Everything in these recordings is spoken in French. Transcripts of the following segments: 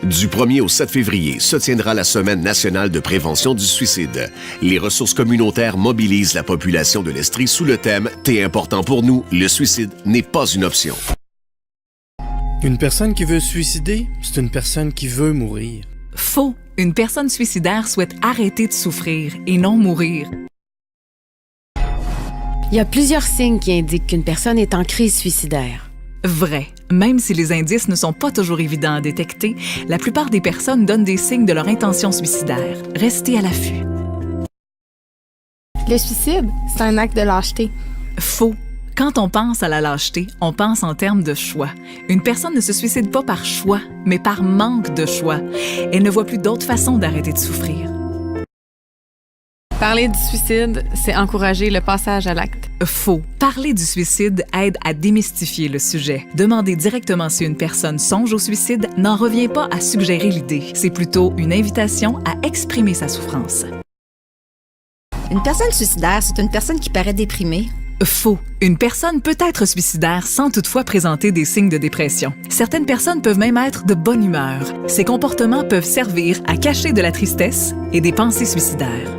Du 1er au 7 février se tiendra la Semaine nationale de prévention du suicide. Les ressources communautaires mobilisent la population de l'Estrie sous le thème « T'es important pour nous, le suicide n'est pas une option ». Une personne qui veut se suicider, c'est une personne qui veut mourir. Faux. Une personne suicidaire souhaite arrêter de souffrir et non mourir. Il y a plusieurs signes qui indiquent qu'une personne est en crise suicidaire. Vrai. Même si les indices ne sont pas toujours évidents à détecter, la plupart des personnes donnent des signes de leur intention suicidaire. Restez à l'affût. Le suicide, c'est un acte de lâcheté. Faux. Quand on pense à la lâcheté, on pense en termes de choix. Une personne ne se suicide pas par choix, mais par manque de choix. Elle ne voit plus d'autre façon d'arrêter de souffrir. Parler du suicide, c'est encourager le passage à l'acte. Faux. Parler du suicide aide à démystifier le sujet. Demander directement si une personne songe au suicide n'en revient pas à suggérer l'idée. C'est plutôt une invitation à exprimer sa souffrance. Une personne suicidaire, c'est une personne qui paraît déprimée. Faux. Une personne peut être suicidaire sans toutefois présenter des signes de dépression. Certaines personnes peuvent même être de bonne humeur. Ces comportements peuvent servir à cacher de la tristesse et des pensées suicidaires.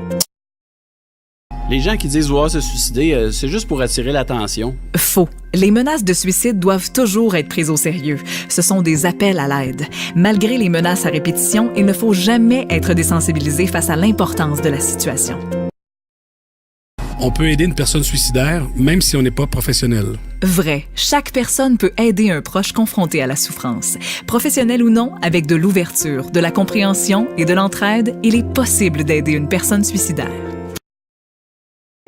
Les gens qui disent vouloir se suicider, c'est juste pour attirer l'attention. Faux. Les menaces de suicide doivent toujours être prises au sérieux. Ce sont des appels à l'aide. Malgré les menaces à répétition, il ne faut jamais être désensibilisé face à l'importance de la situation. On peut aider une personne suicidaire, même si on n'est pas professionnel. Vrai. Chaque personne peut aider un proche confronté à la souffrance. Professionnel ou non, avec de l'ouverture, de la compréhension et de l'entraide, il est possible d'aider une personne suicidaire.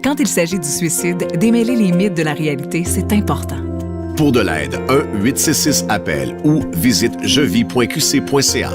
Quand il s'agit du suicide, démêler les mythes de la réalité, c'est important. Pour de l'aide, 1-866-APPEL ou visite jevis.qc.ca.